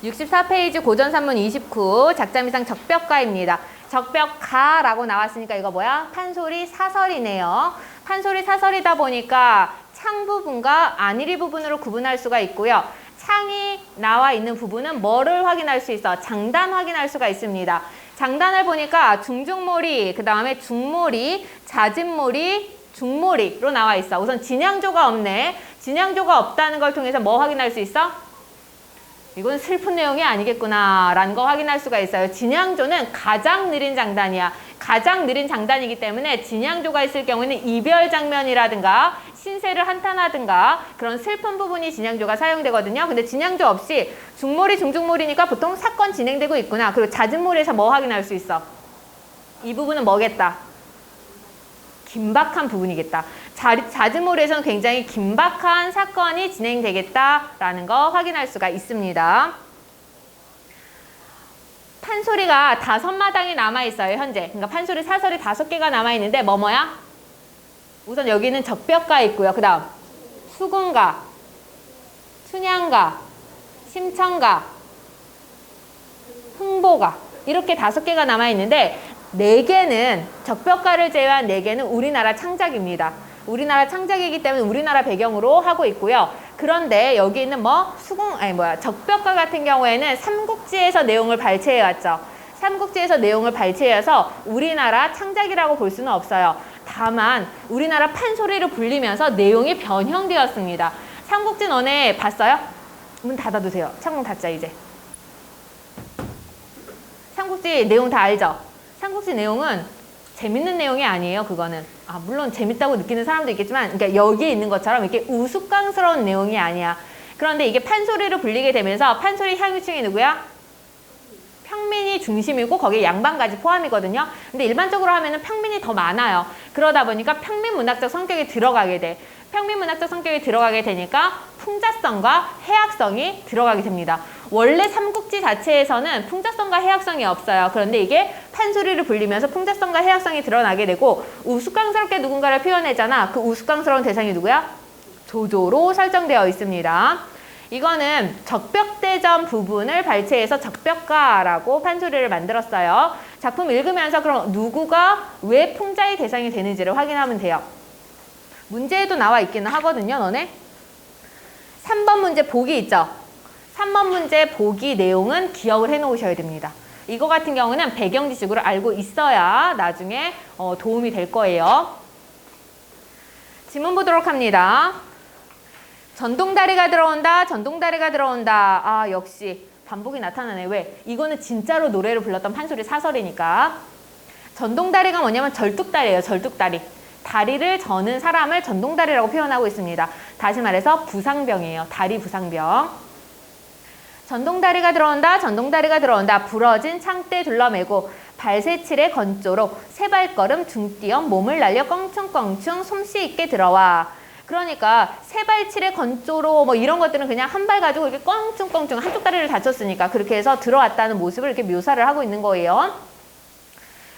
64페이지 고전산문 29 작자미상 적벽가입니다. 적벽가라고 나왔으니까 이거 뭐야? 판소리 사설이네요. 판소리 사설이다 보니까 창 부분과 안일이 부분으로 구분할 수가 있고요. 창이 나와 있는 부분은 뭐를 확인할 수 있어? 장단 확인할 수가 있습니다. 장단을 보니까 중중모리, 그 다음에 중모리, 자진모리, 중모리로 나와 있어. 우선 진양조가 없네. 진양조가 없다는 걸 통해서 뭐 확인할 수 있어? 이건 슬픈 내용이 아니겠구나 라는 거 확인할 수가 있어요. 진양조는 가장 느린 장단이야. 가장 느린 장단이기 때문에 진양조가 있을 경우에는 이별 장면이라든가 신세를 한탄하든가 그런 슬픈 부분이 진양조가 사용되거든요. 근데 진양조 없이 중모리, 중중모리니까 보통 사건 진행되고 있구나. 그리고 잦은모리에서 뭐 확인할 수 있어? 이 부분은 뭐겠다? 긴박한 부분이겠다. 잦은모리에서는 굉장히 긴박한 사건이 진행되겠다라는 거 확인할 수가 있습니다. 판소리가 5마당이 남아있어요, 현재. 그러니까 판소리 사설이 5개가 남아있는데 뭐야? 우선 여기는 적벽가 있고요. 그 다음 수군가, 춘향가, 심청가, 흥보가 이렇게 5개가 남아있는데 4개는 적벽가를 제외한 4개는 우리나라 창작입니다. 우리나라 창작이기 때문에 우리나라 배경으로 하고 있고요. 그런데 여기 있는 적벽가 같은 경우에는 삼국지에서 내용을 발췌해왔죠. 삼국지에서 내용을 발췌해서 우리나라 창작이라고 볼 수는 없어요. 다만 우리나라 판소리를 불리면서 내용이 변형되었습니다. 삼국지 너네 봤어요? 문 닫아두세요. 창문 닫자 이제. 삼국지 내용 다 알죠? 삼국지 내용은 재밌는 내용이 아니에요. 그거는. 물론 재밌다고 느끼는 사람도 있겠지만 그러니까 여기에 있는 것처럼 이렇게 우스꽝스러운 내용이 아니야. 그런데 이게 판소리로 불리게 되면서 판소리 향유층이 누구야? 평민이 중심이고 거기에 양반까지 포함이거든요. 근데 일반적으로 하면은 평민이 더 많아요. 그러다 보니까 평민문학적 성격이 들어가게 돼. 평민문학적 성격이 들어가게 되니까 풍자성과 해학성이 들어가게 됩니다. 원래 삼국지 자체에서는 풍자성과 해학성이 없어요. 그런데 이게 판소리를 불리면서 풍자성과 해학성이 드러나게 되고 우스꽝스럽게 누군가를 표현했잖아. 그 우스꽝스러운 대상이 누구야? 조조로 설정되어 있습니다. 이거는 적벽대전 부분을 발췌해서 적벽가라고 판소리를 만들었어요. 작품 읽으면서 그럼 누구가 왜 풍자의 대상이 되는지를 확인하면 돼요. 문제에도 나와 있기는 하거든요, 너네. 3번 문제 보기 있죠? 3번 문제 보기 내용은 기억을 해 놓으셔야 됩니다. 이거 같은 경우는 배경 지식으로 알고 있어야 나중에 도움이 될 거예요. 지문 보도록 합니다. 전동다리가 들어온다, 전동다리가 들어온다. 역시 반복이 나타나네. 왜? 이거는 진짜로 노래를 불렀던 판소리 사설이니까. 전동다리가 뭐냐면 절뚝다리예요, 절뚝다리. 다리를 저는 사람을 전동다리라고 표현하고 있습니다. 다시 말해서 부상병이에요. 다리 부상병. 전동다리가 들어온다, 전동다리가 들어온다. 부러진 창대 둘러매고 발새칠에 건조로 세발걸음 중띄엄 몸을 날려 껑충껑충 솜씨 있게 들어와. 그러니까 세발칠에 건조로 이런 것들은 그냥 한 발 가지고 이렇게 껑충껑충 한쪽 다리를 다쳤으니까 그렇게 해서 들어왔다는 모습을 이렇게 묘사를 하고 있는 거예요.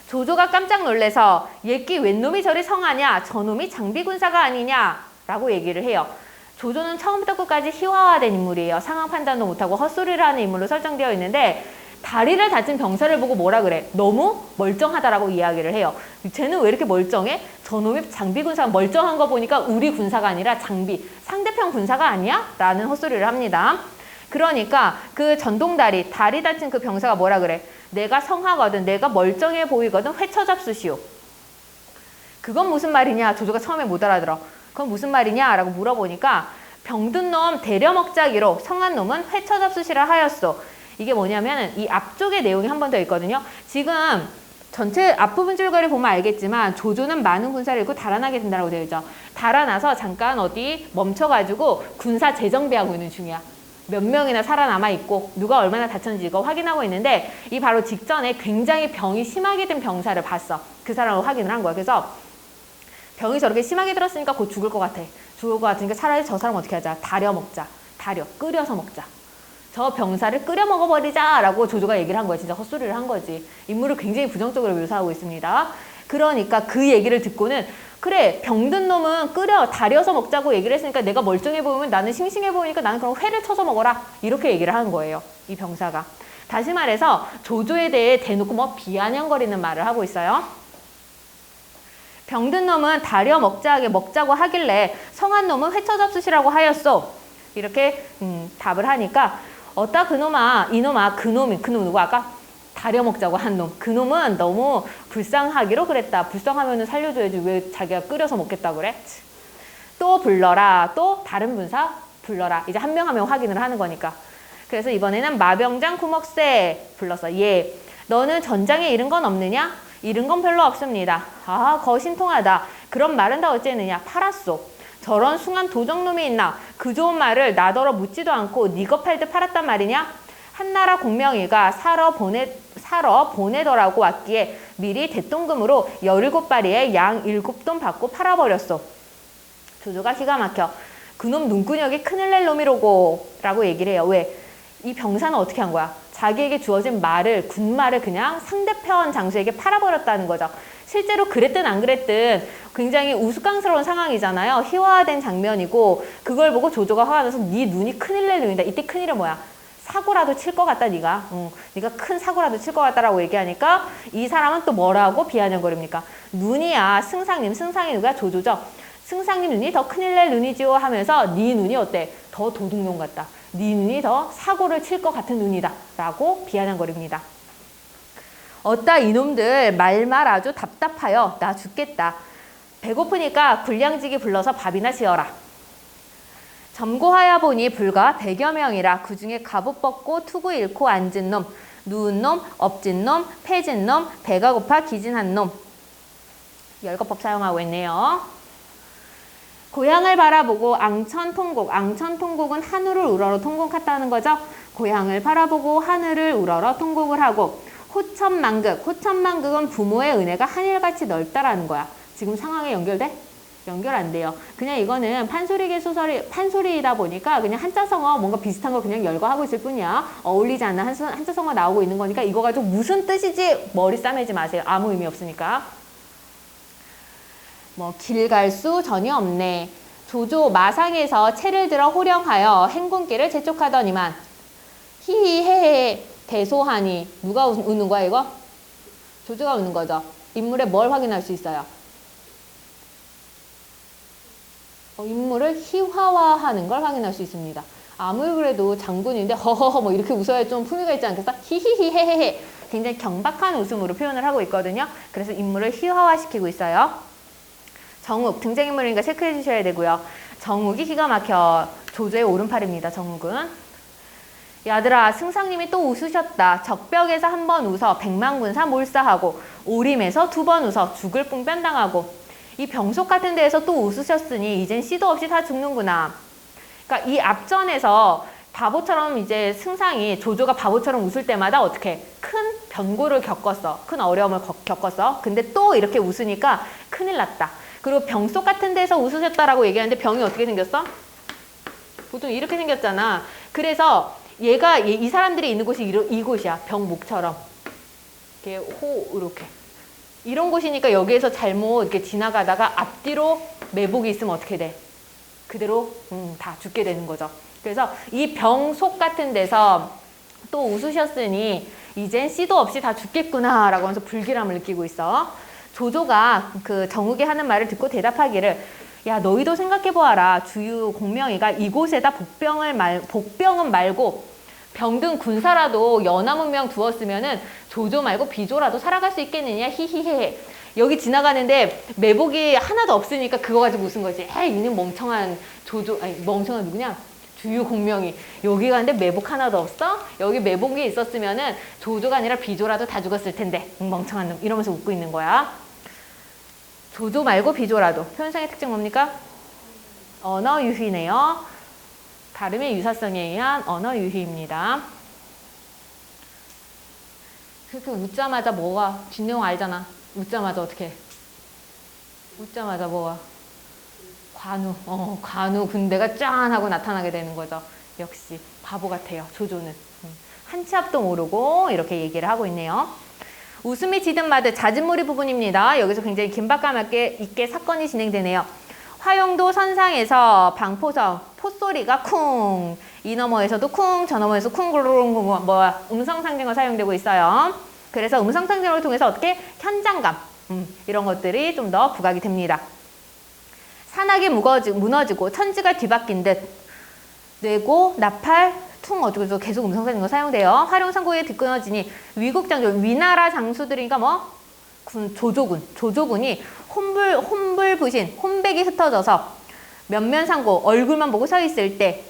조조가 깜짝 놀래서 얘끼 웬 놈이 저리 성하냐? 저놈이 장비군사가 아니냐? 라고 얘기를 해요. 조조는 처음부터 끝까지 희화화된 인물이에요. 상황 판단도 못하고 헛소리를 하는 인물로 설정되어 있는데 다리를 다친 병사를 보고 뭐라 그래? 너무 멀쩡하다라고 이야기를 해요. 쟤는 왜 이렇게 멀쩡해? 저놈이 장비군사 멀쩡한 거 보니까 우리 군사가 아니라 장비, 상대편 군사가 아니야? 라는 헛소리를 합니다. 그러니까 그 전동다리, 다리 다친 그 병사가 뭐라 그래? 내가 성하거든, 내가 멀쩡해 보이거든, 회처잡수시오. 그건 무슨 말이냐? 조조가 처음에 못 알아들어. 그건 무슨 말이냐? 라고 물어보니까 병든 놈 대려먹자기로 성한 놈은 회처잡수시라 하였소. 이게 뭐냐면 이 앞쪽에 내용이 한 번 더 있거든요. 지금 전체 앞부분 줄거리 보면 알겠지만 조조는 많은 군사를 잃고 달아나게 된다고 되어 있죠. 달아나서 잠깐 어디 멈춰가지고 군사 재정비하고 있는 중이야. 몇 명이나 살아남아 있고 누가 얼마나 다쳤는지 이거 확인하고 있는데 이 바로 직전에 굉장히 병이 심하게 든 병사를 봤어. 그 사람을 확인을 한 거야. 그래서 병이 저렇게 심하게 들었으니까 곧 죽을 것 같아. 죽을 것 같으니까 차라리 저 사람 어떻게 하자. 다려 먹자. 끓여서 먹자. 저 병사를 끓여 먹어버리자 라고 조조가 얘기를 한 거야. 진짜 헛소리를 한 거지. 인물을 굉장히 부정적으로 묘사하고 있습니다. 그러니까 그 얘기를 듣고는 그래 병든 놈은 달여서 먹자고 얘기를 했으니까 내가 멀쩡해 보이면 나는 싱싱해 보이니까 나는 그럼 회를 쳐서 먹어라 이렇게 얘기를 하는 거예요. 이 병사가. 다시 말해서 조조에 대해 대놓고 뭐 비아냥거리는 말을 하고 있어요. 병든 놈은 달여 먹자고 하길래 성한 놈은 회쳐 잡수시라고 하였소. 이렇게 답을 하니까 어따 그놈아 이놈아 그놈 누구 아까 다려 먹자고 한 놈. 그놈은 너무 불쌍하기로 그랬다. 불쌍하면 살려줘야지 왜 자기가 끓여서 먹겠다 그래? 또 불러라. 또 다른 분사 불러라. 이제 한 명 한 명 확인을 하는 거니까. 그래서 이번에는 마병장 구먹새 불렀어. 예. 너는 전장에 잃은 건 없느냐? 잃은 건 별로 없습니다. 아 거신통하다. 그런 말은 다 어째느냐? 팔았소. 저런 숭한 도적놈이 있나? 그 좋은 말을 나더러 묻지도 않고 니거 팔듯 팔았단 말이냐? 한나라 공명이가 사러 보내더라고 왔기에 미리 대똥금으로 17바리에 양 7돈 받고 팔아버렸어. 조조가 기가 막혀. 그놈 눈구녕이 큰일 낼 놈이로고 라고 얘기를 해요. 왜? 이 병사는 어떻게 한 거야? 자기에게 주어진 군말을 그냥 상대편 장수에게 팔아버렸다는 거죠. 실제로 그랬든 안 그랬든 굉장히 우스꽝스러운 상황이잖아요. 희화화된 장면이고 그걸 보고 조조가 화가 나서 네 눈이 큰일 낼 놈이다. 이때 큰일은 뭐야? 사고라도 칠 것 같다 네가. 네가 큰 사고라도 칠 것 같다라고 얘기하니까 이 사람은 또 뭐라고 비아냥거립니까? 눈이야. 승상이 누가? 조조죠. 승상님 눈이 더 큰일 낼 눈이지요 하면서 네 눈이 어때? 더 도둑놈 같다. 네 눈이 더 사고를 칠 것 같은 눈이다 라고 비아냥거립니다. 어따 이놈들 말말 아주 답답하여 나 죽겠다. 배고프니까 군량직이 불러서 밥이나 지어라. 점고하여 보니 불과 100여 명이라 그 중에 갑옷 벗고 투구 잃고 앉은 놈, 누운 놈, 엎진 놈, 패진 놈, 배가 고파 기진한 놈. 열거법 사용하고 있네요. 고향을 바라보고 앙천통곡. 앙천통곡은 하늘을 우러러 통곡했다는 거죠. 고향을 바라보고 하늘을 우러러 통곡을 하고 호천만극. 호천만극은 부모의 은혜가 하늘같이 넓다라는 거야. 지금 상황에 연결돼? 연결 안 돼요. 그냥 이거는 판소리계 판소리이다 보니까 그냥 한자성어 뭔가 비슷한 거 그냥 열거하고 있을 뿐이야. 어울리지 않는 한자성어 나오고 있는 거니까 이거 가지고 무슨 뜻이지 머리 싸매지 마세요. 아무 의미 없으니까. 뭐 길 갈 수 전혀 없네. 조조 마상에서 채를 들어 호령하여 행군길을 재촉하더니만 히히헤헤 대소하니. 누가 웃는 거야 이거? 조조가 웃는 거죠. 인물에 뭘 확인할 수 있어요? 인물을 희화화하는 걸 확인할 수 있습니다. 아무리 그래도 장군인데 허허허 뭐 이렇게 웃어야 좀 품위가 있지 않겠어? 히히히헤헤헤. 굉장히 경박한 웃음으로 표현을 하고 있거든요. 그래서 인물을 희화화시키고 있어요. 정욱, 등장인물이니까 체크해 주셔야 되고요. 정욱이 기가 막혀. 조조의 오른팔입니다. 정욱은. 야들아 승상님이 또 웃으셨다. 적벽에서 한 번 웃어 백만군사 몰사하고 오림에서 2번 웃어 죽을 뿡변당하고 이 병속 같은 데에서 또 웃으셨으니 이젠 씨도 없이 다 죽는구나. 그러니까 이 앞전에서 바보처럼 이제 승상이 조조가 바보처럼 웃을 때마다 어떻게 큰 변고를 겪었어. 큰 어려움을 겪었어. 근데 또 이렇게 웃으니까 큰일 났다. 그리고 병속 같은 데서 웃으셨다라고 얘기하는데 병이 어떻게 생겼어? 보통 이렇게 생겼잖아. 그래서 이 사람들이 있는 곳이 이곳이야. 병목처럼. 이렇게 이렇게. 이런 곳이니까 여기에서 잘못 이렇게 지나가다가 앞뒤로 매복이 있으면 어떻게 돼? 그대로 다 죽게 되는 거죠. 그래서 이 병속 같은 데서 또 웃으셨으니 이젠 씨도 없이 다 죽겠구나 라고 하면서 불길함을 느끼고 있어. 조조가 그 정욱이 하는 말을 듣고 대답하기를 야 너희도 생각해보아라. 주유 공명이가 이곳에다 복병은 말고 병든 군사라도 연하문명 두었으면은 조조 말고 비조라도 살아갈 수 있겠느냐 히히헤. 여기 지나가는데 매복이 하나도 없으니까 그거 가지고 웃은 거지. 에이 이는 멍청한 조조 아니 멍청한 누구냐 주유 공명이 여기 가는데 매복 하나도 없어? 여기 매복이 있었으면은 조조가 아니라 비조라도 다 죽었을 텐데 멍청한 놈 이러면서 웃고 있는 거야. 조조 말고 비조라도. 표현상의 특징 뭡니까? 언어 유희네요. 발음의 유사성에 의한 언어 유희입니다. 그렇게 웃자마자 뭐가 뒷내용 알잖아. 웃자마자 어떻게? 웃자마자 뭐가? 관우 군대가 짠 하고 나타나게 되는 거죠. 역시 바보 같아요. 조조는. 한 치 앞도 모르고 이렇게 얘기를 하고 있네요. 웃음이 짖은 마드 잦은무리 부분입니다. 여기서 굉장히 긴박감 있게 사건이 진행되네요. 화용도 선상에서 방포성 포소리가 쿵, 이 너머에서도 쿵, 저 너머에서 쿵, 구르릉, 음성 상징어 사용되고 있어요. 그래서 음성 상징어를 통해서 어떻게 현장감 이런 것들이 좀 더 부각이 됩니다. 산악이 무너지고 천지가 뒤바뀐 듯 뇌고 나팔 퉁 어쩌고 계속 음성 상징어 사용돼요. 활용상고에 뒤끊어지니 위국장조 위나라 장수들이니까 뭐 조조군이 혼불부신 혼백이 흩어져서 면면상고 얼굴만 보고 서 있을 때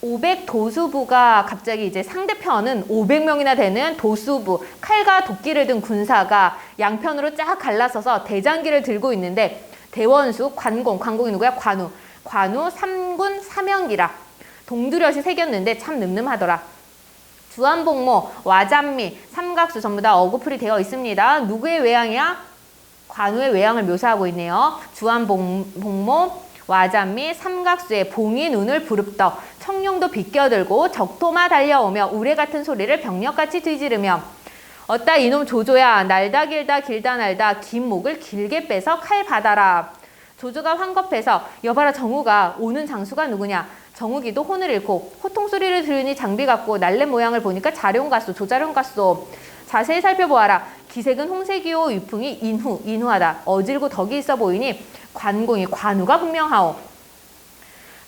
500 도수부가 갑자기 이제 상대편은 500명이나 되는 도수부 칼과 도끼를 든 군사가 양편으로 쫙 갈라서서 대장기를 들고 있는데 대원수 관공이 누구야? 관우 삼군 사명기라 동두렷이 새겼는데 참 늠름하더라. 주한복모, 와잔미, 삼각수 전부 다 어구풀이 되어 있습니다. 누구의 외양이야? 관우의 외양을 묘사하고 있네요. 주한복모, 와잔미, 삼각수의 봉이 눈을 부릅떠 청룡도 비껴들고 적토마 달려오며 우레 같은 소리를 병력같이 뒤지르며 어따 이놈 조조야 날다 길다 날다 긴 목을 길게 빼서 칼 받아라. 조조가 황급해서 여봐라 정우가 오는 장수가 누구냐. 정우기도 혼을 잃고 호통소리를 들으니 장비 같고 날랜 모양을 보니까 자룡 같소 조자룡 같소. 자세히 살펴보아라. 기색은 홍색이요 위풍이 인후하다. 어질고 덕이 있어 보이니 관우가 분명하오.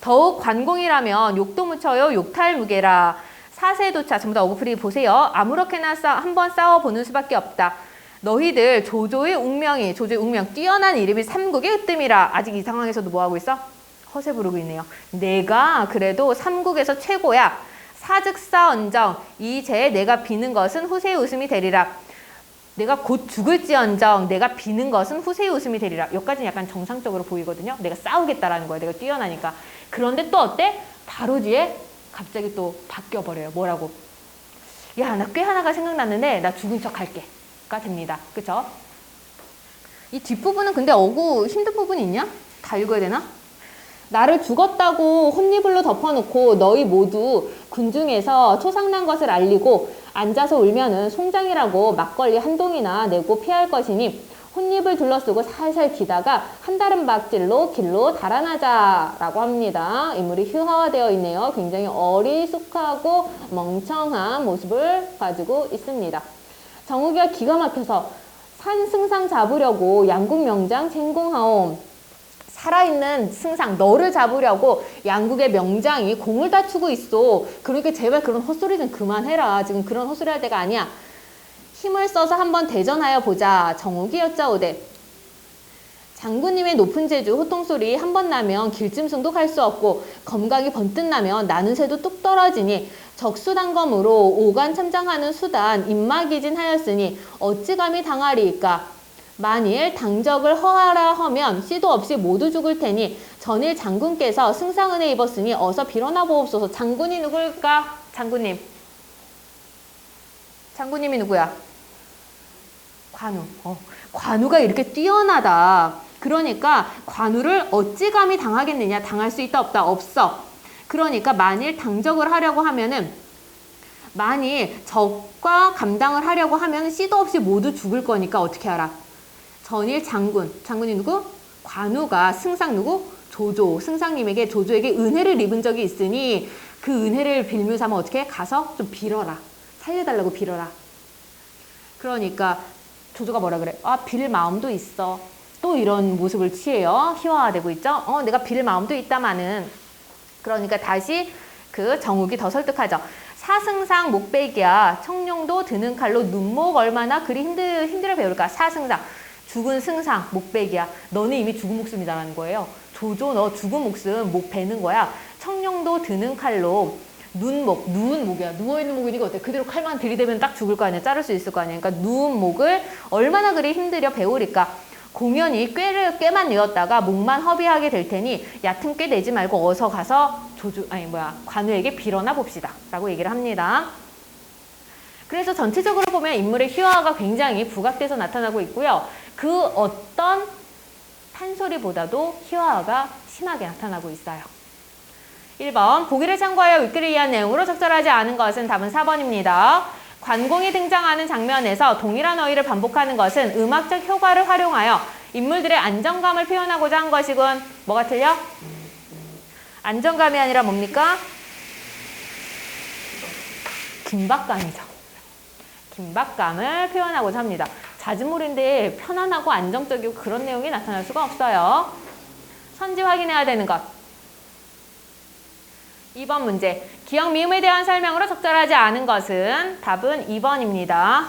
더욱 관공이라면 욕도 묻혀요 욕탈무게라. 사세도차 전부 다 어구풀이 보세요. 아무렇게나 한번 싸워보는 수밖에 없다. 너희들 조조의 웅명 뛰어난 이름이 삼국의 으뜸이라. 아직 이 상황에서도 뭐하고 있어? 허세 부르고 있네요. 내가 그래도 삼국에서 최고야. 사즉사언정 이제 내가 비는 것은 후세의 웃음이 되리라. 내가 곧 죽을지언정 내가 비는 것은 후세의 웃음이 되리라. 여기까지는 약간 정상적으로 보이거든요. 내가 싸우겠다라는 거야. 내가 뛰어나니까. 그런데 또 어때? 바로 뒤에 갑자기 또 바뀌어버려요. 뭐라고? 야, 나 꽤 하나가 생각났는데 나 죽은 척 할게. 가 됩니다. 그쵸? 이 뒷부분은 근데 어구 힘든 부분이 있냐? 다 읽어야 되나? 나를 죽었다고 혼니불로 덮어놓고 너희 모두 군중에서 초상난 것을 알리고 앉아서 울면은 송장이라고 막걸리 한 동이나 내고 피할 것이니 혼잎을 둘러쓰고 살살 기다가 한다른 박질로 길로 달아나자라고 합니다. 인물이 휴화되어 있네요. 굉장히 어리숙하고 멍청한 모습을 가지고 있습니다. 정우기가 기가 막혀서 산승상 잡으려고 양국 명장 챙공하옴. 살아있는 승상 너를 잡으려고 양국의 명장이 공을 다투고 있어. 그러니까 제발 그런 헛소리 좀 그만해라. 지금 그런 헛소리 할 때가 아니야. 힘을 써서 한번 대전하여 보자. 정욱이 여짜오되. 장군님의 높은 제주 호통소리 한 번 나면 길짐승도 갈 수 없고 검각이 번뜩 나면 나는 새도 뚝 떨어지니 적수단검으로 오간 참장하는 수단 입마기진하였으니 어찌 감히 당하리이까. 만일 당적을 허하라 하면 씨도 없이 모두 죽을 테니 전일 장군께서 승상은혜 입었으니 어서 빌어나 보옵소서. 장군이 누굴까? 장군님이 누구야? 관우. 관우가 이렇게 뛰어나다. 그러니까 관우를 어찌 감히 당하겠느냐. 당할 수 있다 없다? 없어. 그러니까 만일 당적을 하려고 하면은 만일 적과 감당을 하려고 하면 씨도 없이 모두 죽을 거니까 어떻게 하라? 전일 장군이 누구? 관우가 승상 누구? 조조, 승상님에게 조조에게 은혜를 입은 적이 있으니 그 은혜를 빌며 삼아 어떻게? 가서 좀 빌어라. 살려달라고 빌어라. 그러니까 조조가 뭐라 그래? 아, 빌 마음도 있어. 또 이런 모습을 취해요. 희화화되고 있죠? 내가 빌 마음도 있다마는. 그러니까 다시 그 정욱이 더 설득하죠. 사승상 목베기야. 청룡도 드는 칼로 눈목 얼마나 그리 힘들어 배울까? 사승상. 죽은 승상, 목베기야. 너는 이미 죽은 목숨이다라는 거예요. 조조 너 죽은 목숨, 목 베는 거야. 청룡도 드는 칼로 누운 목이야. 누워있는 목이니까 어때? 그대로 칼만 들이대면 딱 죽을 거 아니야. 자를 수 있을 거 아니야. 그러니까 누운 목을 얼마나 그리 힘들여 배우리까. 공연이 꽤만 내었다가 목만 허비하게 될 테니 얕은 꽤 내지 말고 어서 가서 관우에게 빌어나 봅시다. 라고 얘기를 합니다. 그래서 전체적으로 보면 인물의 희화가 굉장히 부각돼서 나타나고 있고요. 그 어떤 판소리보다도 희화가 심하게 나타나고 있어요. 1번 보기를 참고하여 읽기를 위한 내용으로 적절하지 않은 것은 답은 4번입니다. 관공이 등장하는 장면에서 동일한 어휘를 반복하는 것은 음악적 효과를 활용하여 인물들의 안정감을 표현하고자 한 것이군. 뭐가 틀려? 안정감이 아니라 뭡니까? 긴박감이죠. 긴박감을 표현하고자 합니다. 자진몰인데 편안하고 안정적이고 그런 내용이 나타날 수가 없어요. 선지 확인해야 되는 것. 2번 문제. 기억 미음에 대한 설명으로 적절하지 않은 것은 답은 2번입니다.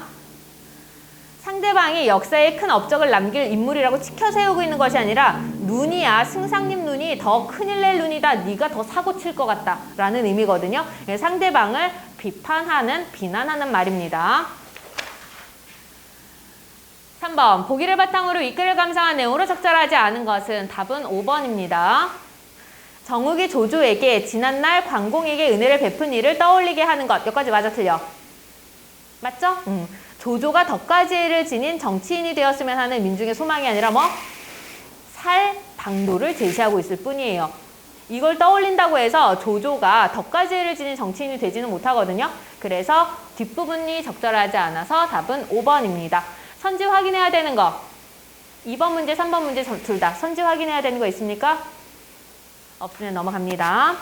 상대방이 역사에 큰 업적을 남길 인물이라고 치켜 세우고 있는 것이 아니라 눈이야, 승상님 눈이 더 큰일 낼 눈이다. 네가 더 사고 칠 것 같다 라는 의미거든요. 상대방을 비판하는, 비난하는 말입니다. 3번. 보기를 바탕으로 윗글을 감상한 내용으로 적절하지 않은 것은 답은 5번입니다. 정욱이 조조에게 지난날 관공에게 은혜를 베푼 일을 떠올리게 하는 것. 여기까지 맞아 틀려? 맞죠? 조조가 덕가지를 지닌 정치인이 되었으면 하는 민중의 소망이 아니라 뭐? 살 방도를 제시하고 있을 뿐이에요. 이걸 떠올린다고 해서 조조가 덕가지를 지닌 정치인이 되지는 못하거든요. 그래서 뒷부분이 적절하지 않아서 답은 5번입니다. 선지 확인해야 되는 거. 2번 문제, 3번 문제 둘 다 선지 확인해야 되는 거 있습니까? 없으면 넘어갑니다.